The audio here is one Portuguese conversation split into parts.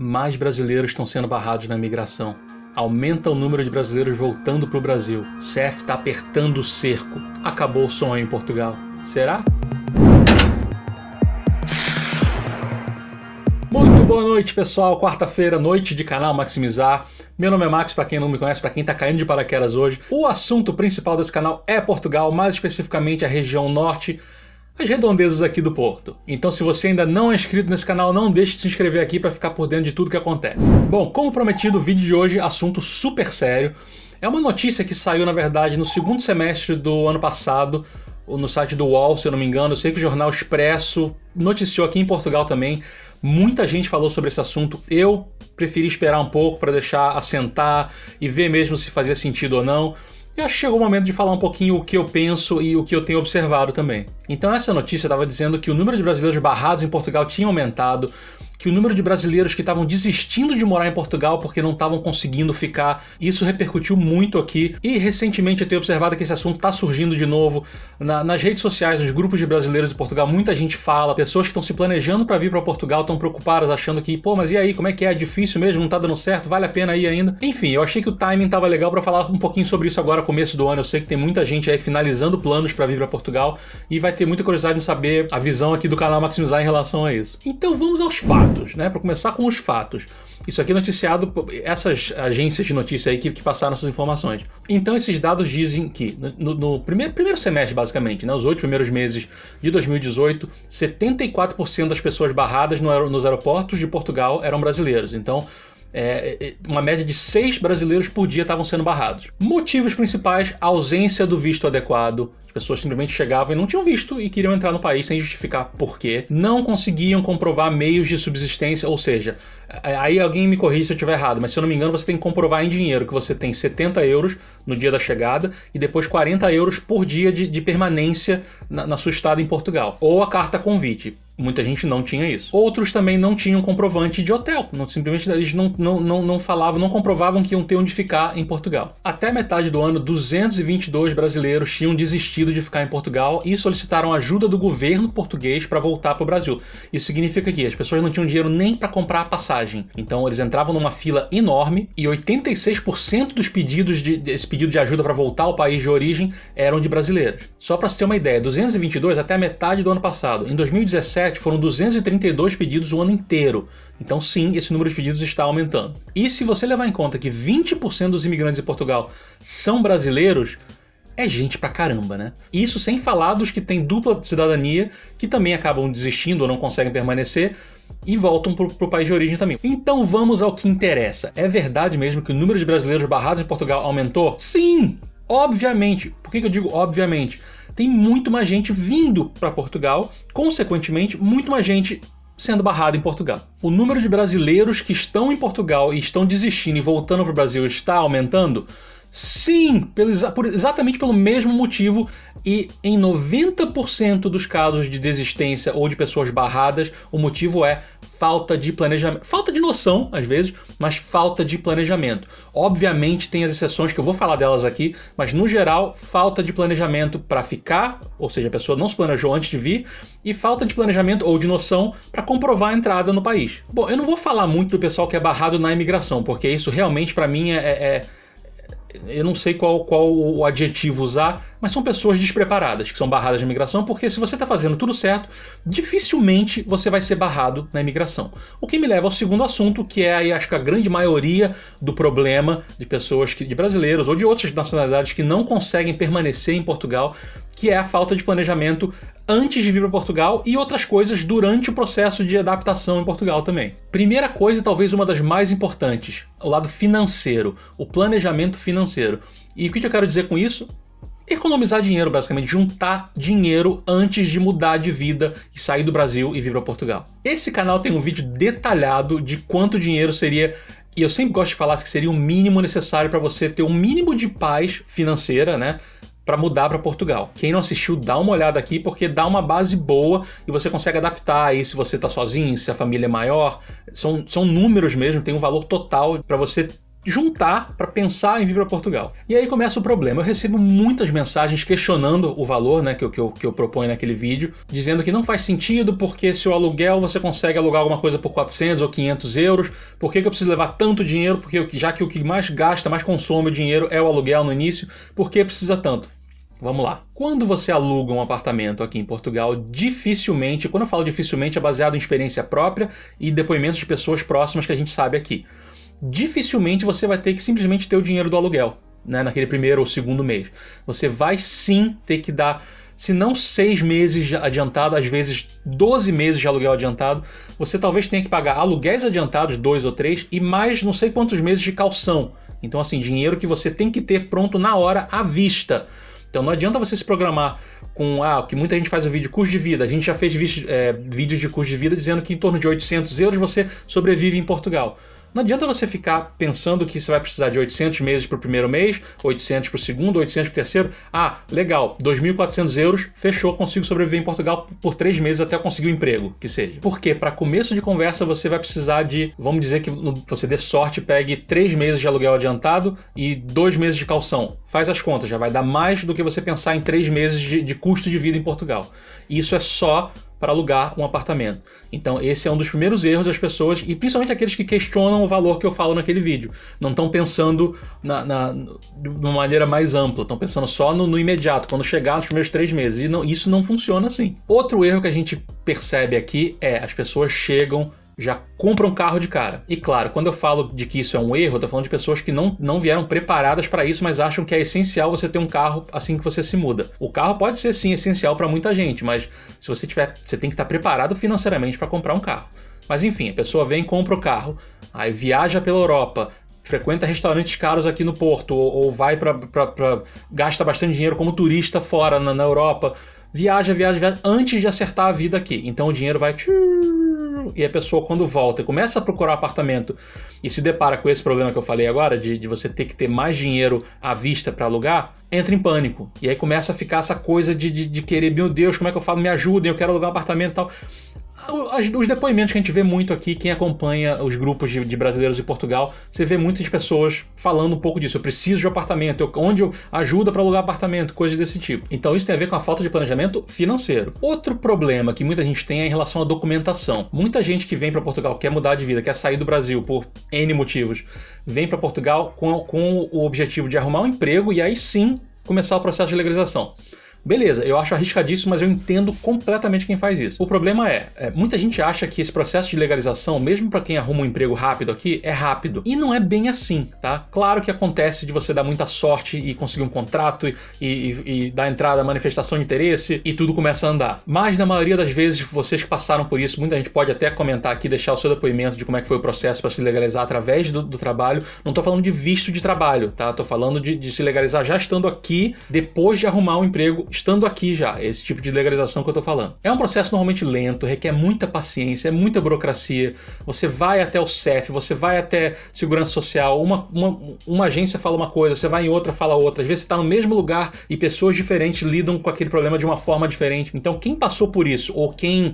mais brasileiros estão sendo barrados na imigração. Aumenta o número de brasileiros voltando para o Brasil. CEF está apertando o cerco. Acabou o sonho em Portugal. Será? Muito boa noite, pessoal. Quarta-feira, noite de canal Maximizar. Meu nome é Max, para quem não me conhece, para quem está caindo de paraquedas hoje. O assunto principal desse canal é Portugal, mais especificamente a região norte, as redondezas aqui do Porto. Então, se você ainda não é inscrito nesse canal, não deixe de se inscrever aqui para ficar por dentro de tudo que acontece. Bom, como prometido, o vídeo de hoje, assunto super sério. É uma notícia que saiu, na verdade, no segundo semestre do ano passado, no site do UOL, se eu não me engano. Eu sei que o Jornal Expresso noticiou aqui em Portugal também. Muita gente falou sobre esse assunto. Eu preferi esperar um pouco para deixar assentar e ver mesmo se fazia sentido ou não. E acho que chegou o momento de falar um pouquinho o que eu penso e o que eu tenho observado também. Então essa notícia estava dizendo que o número de brasileiros barrados em Portugal tinha aumentado, que o número de brasileiros que estavam desistindo de morar em Portugal porque não estavam conseguindo ficar, isso repercutiu muito aqui. E recentemente eu tenho observado que esse assunto está surgindo de novo nas redes sociais, nos grupos de brasileiros de Portugal. Muita gente fala, pessoas que estão se planejando para vir para Portugal estão preocupadas, achando que, pô, mas e aí, como é que é? É difícil mesmo? Não está dando certo? Vale a pena ir ainda? Enfim, eu achei que o timing estava legal para falar um pouquinho sobre isso agora, começo do ano. Eu sei que tem muita gente aí finalizando planos para vir para Portugal e vai ter muita curiosidade em saber a visão aqui do canal Maximizar em relação a isso. Então vamos aos fatos, né? Para começar com os fatos. Isso aqui é noticiado por essas agências de notícia aí que passaram essas informações. Então esses dados dizem que no primeiro semestre, basicamente, né, os 8 primeiros meses de 2018, 74% das pessoas barradas nos aeroportos de Portugal eram brasileiros. Então, uma média de 6 brasileiros por dia estavam sendo barrados. Motivos principais: ausência do visto adequado. As pessoas simplesmente chegavam e não tinham visto e queriam entrar no país sem justificar por quê. Não conseguiam comprovar meios de subsistência, ou seja, aí alguém me corrige se eu estiver errado, mas se eu não me engano você tem que comprovar em dinheiro que você tem 70 euros no dia da chegada e depois 40 euros por dia de permanência na sua estada em Portugal. Ou a carta convite. Muita gente não tinha isso. Outros também não tinham comprovante de hotel. Simplesmente eles não falavam, não comprovavam que iam ter onde ficar em Portugal. Até metade do ano, 222 brasileiros tinham desistido de ficar em Portugal e solicitaram ajuda do governo português para voltar para o Brasil. Isso significa que as pessoas não tinham dinheiro nem para comprar a passagem. Então eles entravam numa fila enorme e 86% dos esse pedido de ajuda para voltar ao país de origem eram de brasileiros. Só para se ter uma ideia, 222 até a metade do ano passado. Em 2017 foram 232 pedidos o ano inteiro. Então sim, esse número de pedidos está aumentando. E se você levar em conta que 20% dos imigrantes em Portugal são brasileiros, é gente pra caramba, né? Isso sem falar dos que têm dupla cidadania, que também acabam desistindo ou não conseguem permanecer e voltam pro país de origem também. Então vamos ao que interessa. É verdade mesmo que o número de brasileiros barrados em Portugal aumentou? Sim! Obviamente. Por que eu digo obviamente? Tem muito mais gente vindo para Portugal, consequentemente, muito mais gente sendo barrada em Portugal. O número de brasileiros que estão em Portugal e estão desistindo e voltando para o Brasil está aumentando? Sim, exatamente pelo mesmo motivo, e em 90% dos casos de desistência ou de pessoas barradas, o motivo é falta de planejamento. Falta de noção, às vezes, mas falta de planejamento. Obviamente tem as exceções que eu vou falar delas aqui, mas no geral, falta de planejamento para ficar, ou seja, a pessoa não se planejou antes de vir, e falta de planejamento ou de noção para comprovar a entrada no país. Bom, eu não vou falar muito do pessoal que é barrado na imigração, porque isso realmente para mim eu não sei qual o adjetivo usar, mas são pessoas despreparadas que são barradas na imigração, porque se você está fazendo tudo certo, dificilmente você vai ser barrado na imigração. O que me leva ao segundo assunto, que é aí, acho que a grande maioria do problema de pessoas, de brasileiros ou de outras nacionalidades que não conseguem permanecer em Portugal, que é a falta de planejamento antes de vir para Portugal e outras coisas durante o processo de adaptação em Portugal também. Primeira coisa, e talvez uma das mais importantes, o lado financeiro, o planejamento financeiro. E o que eu quero dizer com isso? Economizar dinheiro, basicamente, juntar dinheiro antes de mudar de vida e sair do Brasil e vir para Portugal. Esse canal tem um vídeo detalhado de quanto dinheiro seria, e eu sempre gosto de falar que seria o mínimo necessário para você ter um mínimo de paz financeira, né? Para mudar para Portugal. Quem não assistiu, dá uma olhada aqui, porque dá uma base boa e você consegue adaptar aí se você está sozinho, se a família é maior. São números mesmo, tem um valor total para você juntar para pensar em vir para Portugal. E aí começa o problema. Eu recebo muitas mensagens questionando o valor, né, que eu proponho naquele vídeo, dizendo que não faz sentido porque se o aluguel você consegue alugar alguma coisa por 400 ou 500 euros, por que eu preciso levar tanto dinheiro? Porque já que o que mais gasta, mais consome o dinheiro é o aluguel no início, por que precisa tanto? Vamos lá. Quando você aluga um apartamento aqui em Portugal, dificilmente, quando eu falo dificilmente, é baseado em experiência própria e depoimentos de pessoas próximas que a gente sabe aqui. Dificilmente você vai ter que simplesmente ter o dinheiro do aluguel, né, naquele primeiro ou segundo mês. Você vai sim ter que dar, se não 6 meses adiantado, às vezes 12 meses de aluguel adiantado, você talvez tenha que pagar aluguéis adiantados, 2 ou 3, e mais não sei quantos meses de caução. Então assim, dinheiro que você tem que ter pronto na hora, à vista. Então não adianta você se programar com o que muita gente faz o vídeo custo de vida. A gente já fez vídeos de custo de vida dizendo que em torno de 800 euros você sobrevive em Portugal. Não adianta você ficar pensando que você vai precisar de 800 meses para o primeiro mês, 800 para o segundo, 800 para o terceiro. Ah, legal, 2.400 euros, fechou, consigo sobreviver em Portugal por 3 meses até eu conseguir um emprego, que seja. Porque para começo de conversa você vai precisar de, vamos dizer que você dê sorte, pegue 3 meses de aluguel adiantado e 2 meses de caução. Faz as contas, já vai dar mais do que você pensar em 3 meses de custo de vida em Portugal. E isso é só para alugar um apartamento. Então esse é um dos primeiros erros das pessoas, e principalmente aqueles que questionam o valor que eu falo naquele vídeo. Não estão pensando de uma maneira mais ampla, estão pensando só no imediato, quando chegar nos primeiros 3 meses. E isso não funciona assim. Outro erro que a gente percebe aqui é as pessoas chegam, já compram um carro de cara. E claro, quando eu falo de que isso é um erro, eu tô falando de pessoas que não vieram preparadas para isso, mas acham que é essencial você ter um carro assim que você se muda. O carro pode ser sim essencial para muita gente, mas se você tiver, você tem que estar preparado financeiramente para comprar um carro. Mas enfim, a pessoa vem e compra o carro, aí viaja pela Europa, frequenta restaurantes caros aqui no Porto, ou vai gasta bastante dinheiro como turista fora na Europa, viaja antes de acertar a vida aqui. Então o dinheiro vai... E a pessoa, quando volta e começa a procurar apartamento e se depara com esse problema que eu falei agora, de você ter que ter mais dinheiro à vista para alugar, entra em pânico. E aí começa a ficar essa coisa de querer, meu Deus, como é que eu falo? Me ajudem, eu quero alugar um apartamento e tal. Os depoimentos que a gente vê muito aqui, quem acompanha os grupos de brasileiros de Portugal, você vê muitas pessoas falando um pouco disso. Eu preciso de um apartamento, onde eu ajuda para alugar apartamento, coisas desse tipo. Então isso tem a ver com a falta de planejamento financeiro. Outro problema que muita gente tem é em relação à documentação. Muita gente que vem para Portugal, quer mudar de vida, quer sair do Brasil por N motivos, vem para Portugal com o objetivo de arrumar um emprego e aí sim começar o processo de legalização. Beleza, eu acho arriscadíssimo, mas eu entendo completamente quem faz isso. O problema muita gente acha que esse processo de legalização, mesmo para quem arruma um emprego rápido aqui, é rápido. E não é bem assim, tá? Claro que acontece de você dar muita sorte e conseguir um contrato e dar entrada à manifestação de interesse e tudo começa a andar. Mas na maioria das vezes, vocês que passaram por isso, muita gente pode até comentar aqui, deixar o seu depoimento de como é que foi o processo para se legalizar através do trabalho. Não tô falando de visto de trabalho, tá? Tô falando de se legalizar já estando aqui, depois de arrumar um emprego estando aqui já, esse tipo de legalização que eu tô falando. É um processo normalmente lento, requer muita paciência, é muita burocracia. Você vai até o CEF, você vai até Segurança Social, uma agência fala uma coisa, você vai em outra, fala outra. Às vezes você tá no mesmo lugar e pessoas diferentes lidam com aquele problema de uma forma diferente. Então quem passou por isso, ou quem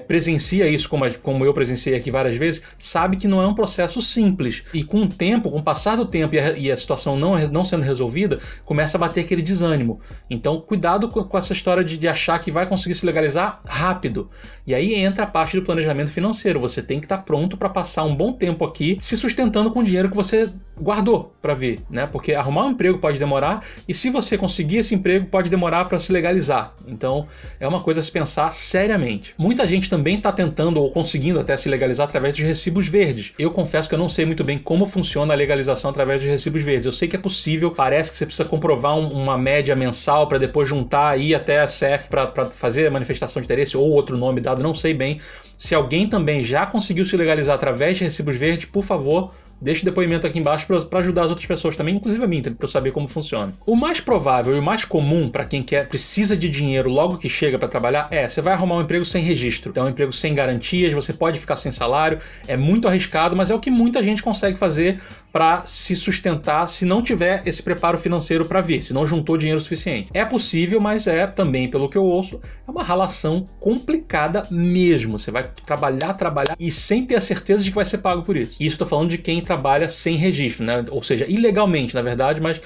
presencia isso como eu presenciei aqui várias vezes, sabe que não é um processo simples. E com o tempo, com o passar do tempo e a situação não sendo resolvida, começa a bater aquele desânimo. Então cuidado com essa história de achar que vai conseguir se legalizar rápido. E aí entra a parte do planejamento financeiro. Você tem que estar pronto para passar um bom tempo aqui se sustentando com o dinheiro que você guardou para vir, né? Porque arrumar um emprego pode demorar, e se você conseguir esse emprego pode demorar para se legalizar. Então é uma coisa a se pensar seriamente. Muita gente também está tentando ou conseguindo até se legalizar através dos recibos verdes. Eu confesso que eu não sei muito bem como funciona a legalização através dos recibos verdes. Eu sei que é possível, parece que você precisa comprovar uma média mensal para depois juntar e ir até a CEF para fazer a manifestação de interesse ou outro nome dado, não sei bem. Se alguém também já conseguiu se legalizar através de recibos verdes, por favor, deixe o depoimento aqui embaixo para ajudar as outras pessoas também, inclusive a mim, para eu saber como funciona. O mais provável e o mais comum para quem precisa de dinheiro logo que chega para trabalhar você vai arrumar um emprego sem registro. Então é um emprego sem garantias, você pode ficar sem salário, é muito arriscado, mas é o que muita gente consegue fazer para se sustentar se não tiver esse preparo financeiro para vir, se não juntou dinheiro suficiente. É possível, mas é também, pelo que eu ouço, é uma relação complicada mesmo. Você vai trabalhar e sem ter a certeza de que vai ser pago por isso. Isso estou falando de quem trabalha sem registro, né? Ou seja, ilegalmente, na verdade, mas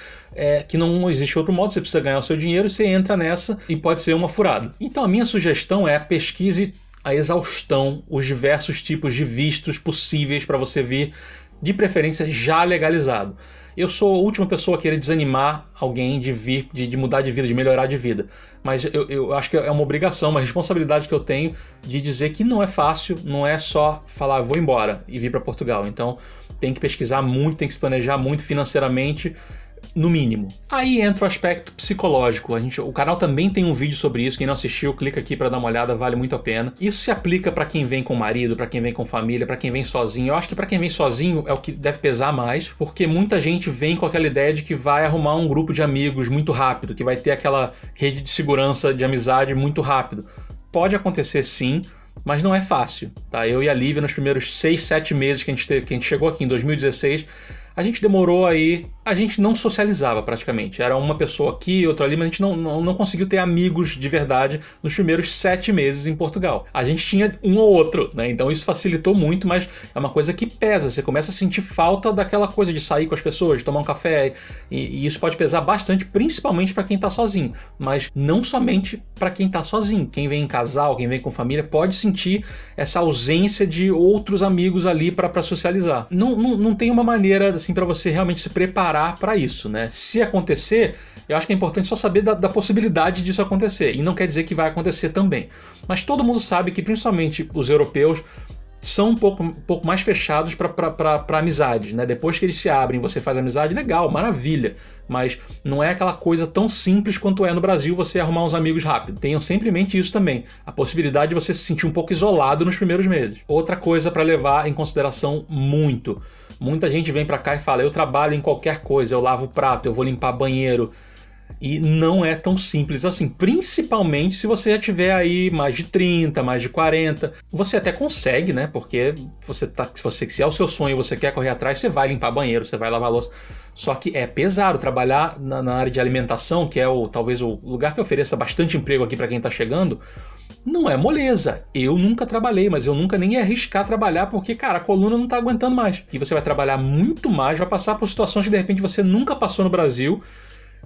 que não existe outro modo, você precisa ganhar o seu dinheiro e você entra nessa e pode ser uma furada. Então a minha sugestão é pesquise a exaustão os diversos tipos de vistos possíveis para você vir, de preferência já legalizado. Eu sou a última pessoa a querer desanimar alguém de vir, de mudar de vida, de melhorar de vida. Mas eu acho que é uma obrigação, uma responsabilidade que eu tenho de dizer que não é fácil, não é só falar vou embora e vir para Portugal. Então tem que pesquisar muito, tem que se planejar muito financeiramente, no mínimo. Aí entra o aspecto psicológico. O canal também tem um vídeo sobre isso. Quem não assistiu, clica aqui para dar uma olhada, vale muito a pena. Isso se aplica para quem vem com marido, para quem vem com família, para quem vem sozinho. Eu acho que para quem vem sozinho é o que deve pesar mais, porque muita gente vem com aquela ideia de que vai arrumar um grupo de amigos muito rápido, que vai ter aquela rede de segurança, de amizade muito rápido. Pode acontecer sim, mas não é fácil, tá? Eu e a Lívia, nos primeiros 6, 7 meses que a gente chegou aqui em 2016, a gente demorou aí, a gente não socializava praticamente. Era uma pessoa aqui, outra ali, mas a gente não conseguiu ter amigos de verdade nos primeiros 7 meses em Portugal. A gente tinha um ou outro, né? Então isso facilitou muito, mas é uma coisa que pesa. Você começa a sentir falta daquela coisa de sair com as pessoas, de tomar um café, e isso pode pesar bastante, principalmente para quem tá sozinho. Mas não somente para quem tá sozinho. Quem vem em casal, quem vem com família, pode sentir essa ausência de outros amigos ali para socializar. Não tem uma maneira assim para você realmente se preparar para isso, né? Se acontecer, eu acho que é importante só saber da possibilidade disso acontecer, e não quer dizer que vai acontecer também. Mas todo mundo sabe que principalmente os europeus são um pouco mais fechados para amizades, né? Depois que eles se abrem, você faz amizade, legal, maravilha, mas não é aquela coisa tão simples quanto é no Brasil você arrumar uns amigos rápido. Tenham sempre em mente isso também, a possibilidade de você se sentir um pouco isolado nos primeiros meses. Outra coisa para levar em consideração muita gente vem para cá e fala, eu trabalho em qualquer coisa, eu lavo prato, eu vou limpar banheiro. E não é tão simples assim, principalmente se você já tiver aí mais de 30, mais de 40. Você até consegue, né? Porque se é o seu sonho e você quer correr atrás, você vai limpar banheiro, você vai lavar louça. Só que é pesado trabalhar na área de alimentação, que é talvez o lugar que ofereça bastante emprego aqui para quem está chegando. Não é moleza. Eu nunca trabalhei, mas eu nunca nem ia arriscar trabalhar porque, cara, a coluna não tá aguentando mais. E você vai trabalhar muito mais, vai passar por situações que de repente você nunca passou no Brasil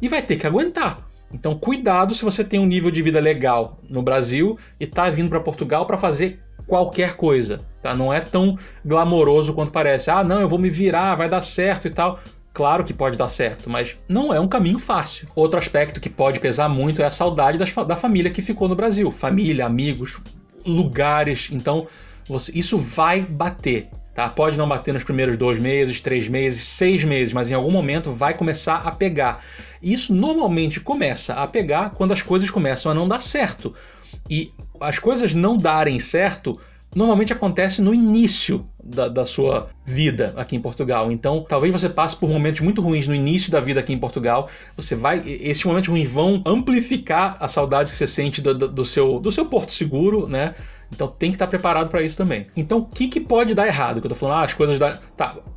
e vai ter que aguentar. Então cuidado se você tem um nível de vida legal no Brasil e tá vindo para Portugal para fazer qualquer coisa, tá? Não é tão glamouroso quanto parece. Ah, não, eu vou me virar, vai dar certo e tal. Claro que pode dar certo, mas não é um caminho fácil. Outro aspecto que pode pesar muito é a saudade da família que ficou no Brasil. Família, amigos, lugares. Então, isso vai bater. Tá? Pode não bater nos primeiros 2 meses, 3 meses, 6 meses, mas em algum momento vai começar a pegar. Isso normalmente começa a pegar quando as coisas começam a não dar certo. E as coisas não darem certo normalmente acontece no início da sua vida aqui em Portugal. Então, talvez você passe por momentos muito ruins no início da vida aqui em Portugal. Esses momentos ruins vão amplificar a saudade que você sente do seu porto seguro, né? Então tem que estar preparado para isso também. Então o que pode dar errado? Que eu tô falando, as coisas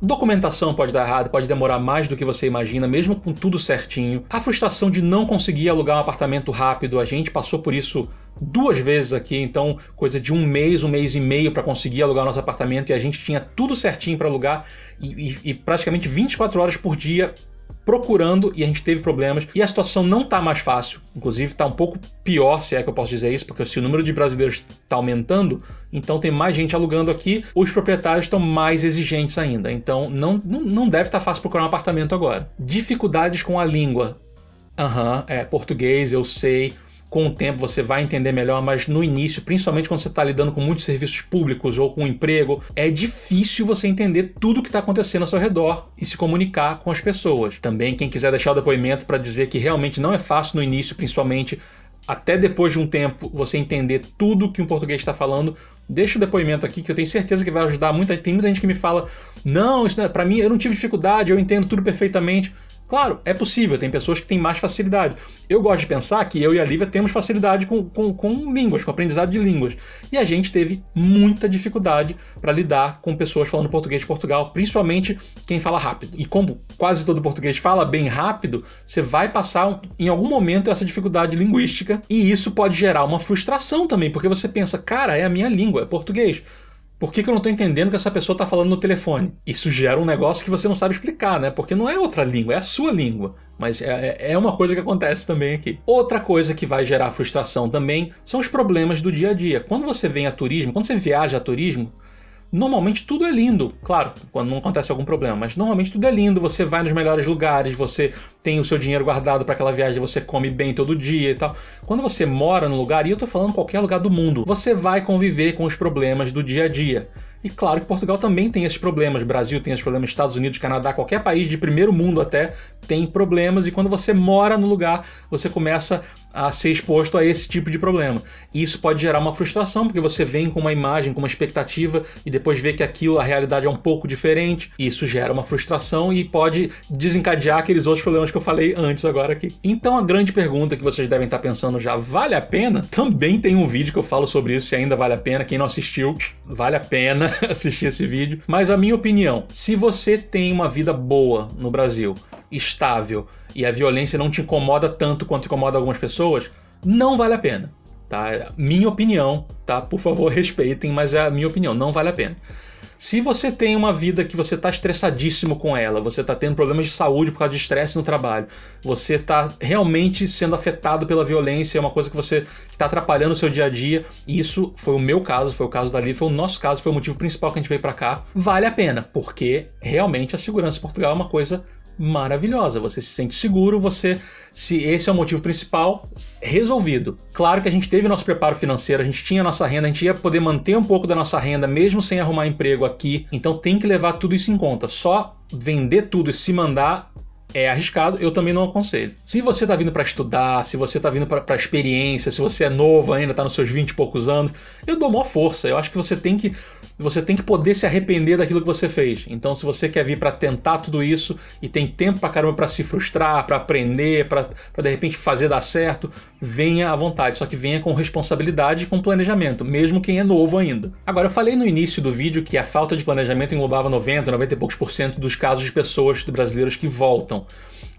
documentação pode dar errado, pode demorar mais do que você imagina, mesmo com tudo certinho. A frustração de não conseguir alugar um apartamento rápido, a gente passou por isso 2 vezes aqui, então coisa de 1 mês e meio para conseguir alugar nosso apartamento, e a gente tinha tudo certinho para alugar e praticamente 24 horas por dia procurando, e a gente teve problemas, e a situação não está mais fácil, inclusive está um pouco pior, se é que eu posso dizer isso, porque se o número de brasileiros está aumentando, então tem mais gente alugando aqui, os proprietários estão mais exigentes ainda, então não deve estar fácil procurar um apartamento agora. Dificuldades com a língua. Português, eu sei. Com o tempo você vai entender melhor, mas no início, principalmente quando você está lidando com muitos serviços públicos ou com um emprego, é difícil você entender tudo o que está acontecendo ao seu redor e se comunicar com as pessoas. Também quem quiser deixar o depoimento para dizer que realmente não é fácil no início, principalmente até depois de um tempo você entender tudo que um português está falando, deixa o depoimento aqui que eu tenho certeza que vai ajudar muito. Tem muita gente que me fala, não, isso para mim eu não tive dificuldade, eu entendo tudo perfeitamente. Claro, é possível, tem pessoas que têm mais facilidade. Eu gosto de pensar que eu e a Lívia temos facilidade com línguas, com aprendizado de línguas. E a gente teve muita dificuldade para lidar com pessoas falando português de Portugal, principalmente quem fala rápido. E como quase todo português fala bem rápido, você vai passar em algum momento essa dificuldade linguística, e isso pode gerar uma frustração também, porque você pensa, cara, é a minha língua, é português. Por que eu não estou entendendo o que essa pessoa está falando no telefone? Isso gera um negócio que você não sabe explicar, né? Porque não é outra língua, é a sua língua. Mas é uma coisa que acontece também aqui. Outra coisa que vai gerar frustração também são os problemas do dia a dia. Quando você vem a turismo, quando você viaja a turismo, normalmente tudo é lindo, claro, quando não acontece algum problema, mas normalmente tudo é lindo, você vai nos melhores lugares, você tem o seu dinheiro guardado para aquela viagem, você come bem todo dia e tal. Quando você mora num lugar, e eu tô falando qualquer lugar do mundo, você vai conviver com os problemas do dia a dia. E claro que Portugal também tem esses problemas, Brasil tem esses problemas, Estados Unidos, Canadá, qualquer país de primeiro mundo até tem problemas, e quando você mora no lugar, você começa a ser exposto a esse tipo de problema. E isso pode gerar uma frustração, porque você vem com uma imagem, com uma expectativa, e depois vê que aquilo, a realidade é um pouco diferente. Isso gera uma frustração e pode desencadear aqueles outros problemas que eu falei antes agora aqui. Então a grande pergunta que vocês devem estar pensando já, vale a pena? Também tem um vídeo que eu falo sobre isso, se ainda vale a pena. Quem não assistiu, vale a pena assistir esse vídeo. Mas a minha opinião, se você tem uma vida boa no Brasil, estável, e a violência não te incomoda tanto quanto incomoda algumas pessoas, não vale a pena, tá? Minha opinião, tá? Por favor, respeitem, mas é a minha opinião, não vale a pena. Se você tem uma vida que você está estressadíssimo com ela, você está tendo problemas de saúde por causa de estresse no trabalho, você está realmente sendo afetado pela violência, é uma coisa que está atrapalhando o seu dia a dia, e isso foi o meu caso, foi o caso da Lívia, foi o nosso caso, foi o motivo principal que a gente veio para cá, vale a pena, porque realmente a segurança em Portugal é uma coisa maravilhosa, você se sente seguro, se esse é o motivo principal, resolvido. Claro que a gente teve nosso preparo financeiro, a gente tinha nossa renda, a gente ia poder manter um pouco da nossa renda mesmo sem arrumar emprego aqui, então tem que levar tudo isso em conta. Só vender tudo e se mandar é arriscado, eu também não aconselho. Se você está vindo para estudar, se você está vindo para experiência, se você é novo ainda, está nos seus 20 e poucos anos, eu dou maior força. Eu acho que você tem que poder se arrepender daquilo que você fez. Então, se você quer vir para tentar tudo isso e tem tempo pra caramba para se frustrar, para aprender, para de repente fazer dar certo, venha à vontade. Só que venha com responsabilidade e com planejamento, mesmo quem é novo ainda. Agora, eu falei no início do vídeo que a falta de planejamento englobava 90 e poucos por cento dos casos de pessoas brasileiras que voltam.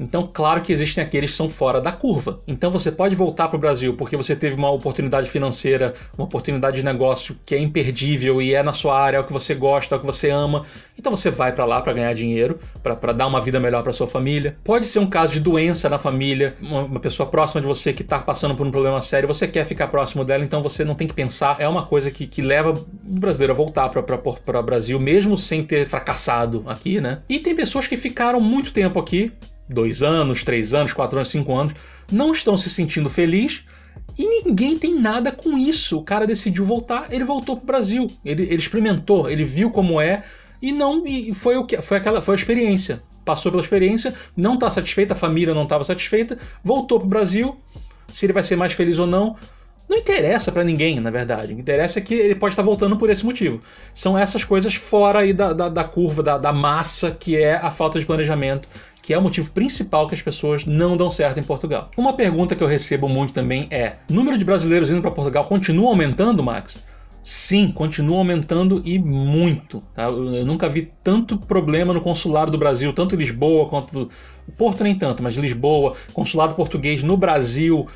Então, claro que existem aqueles que são fora da curva. Então você pode voltar para o Brasil porque você teve uma oportunidade financeira, uma oportunidade de negócio que é imperdível e é na sua área, é o que você gosta, é o que você ama. Então você vai para lá para ganhar dinheiro, para dar uma vida melhor para sua família. Pode ser um caso de doença na família, uma pessoa próxima de você que está passando por um problema sério, você quer ficar próximo dela, então você não tem que pensar. É uma coisa que leva o brasileiro a voltar para o Brasil, mesmo sem ter fracassado aqui, né? E tem pessoas que ficaram muito tempo aqui, 2 anos, 3 anos, 4 anos, 5 anos, não estão se sentindo felizes e ninguém tem nada com isso. O cara decidiu voltar, ele voltou pro Brasil, ele experimentou, ele viu como é e foi a experiência. Passou pela experiência, não está satisfeito, a família não estava satisfeita, voltou pro Brasil. Se ele vai ser mais feliz ou não interessa pra ninguém, na verdade. O que interessa é que ele pode estar voltando por esse motivo. São essas coisas fora aí da curva, da massa, que é a falta de planejamento, que é o motivo principal que as pessoas não dão certo em Portugal. Uma pergunta que eu recebo muito também é: o número de brasileiros indo para Portugal continua aumentando, Max? Sim, continua aumentando e muito. Tá? Eu nunca vi tanto problema no consulado do Brasil, tanto em Lisboa quanto... Porto nem tanto, mas Lisboa, consulado português no Brasil,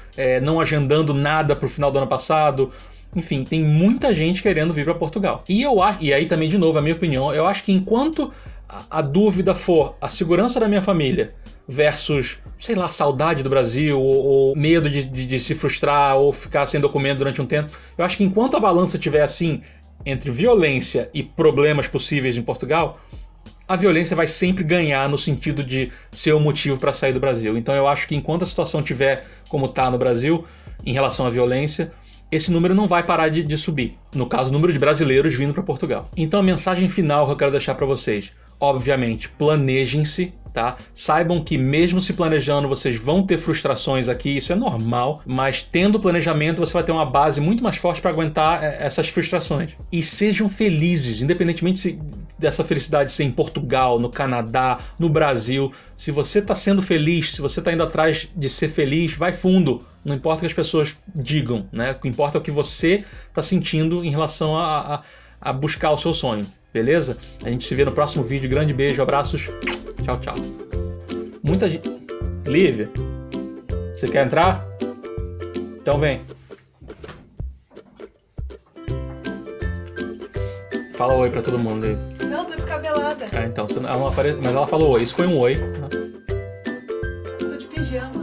não agendando nada para o final do ano passado. Enfim, tem muita gente querendo vir para Portugal. E aí também, de novo, a minha opinião, eu acho que enquanto a dúvida for a segurança da minha família versus, sei lá, saudade do Brasil, ou medo de se frustrar, ou ficar sem documento durante um tempo, eu acho que enquanto a balança estiver assim, entre violência e problemas possíveis em Portugal, a violência vai sempre ganhar no sentido de ser o motivo para sair do Brasil. Então eu acho que enquanto a situação estiver como está no Brasil, em relação à violência, esse número não vai parar de subir. No caso, o número de brasileiros vindo para Portugal. Então a mensagem final que eu quero deixar para vocês: obviamente, planejem-se tá? Saibam que mesmo se planejando, vocês vão ter frustrações aqui, isso é normal, mas tendo planejamento, você vai ter uma base muito mais forte para aguentar essas frustrações. E sejam felizes, independentemente dessa felicidade ser em Portugal, no Canadá, no Brasil. Se você está sendo feliz, se você está indo atrás de ser feliz, vai fundo. Não importa o que as pessoas digam, né? O que importa é o que você está sentindo em relação a buscar o seu sonho, beleza? A gente se vê no próximo vídeo. Grande beijo, abraços. Tchau, tchau. Muita gente... Lívia, você quer entrar? Então vem. Fala oi pra todo mundo, Lívia. Não, tô descabelada. Então, ela não aparece, mas ela falou oi. Isso foi um oi. Tô de pijama.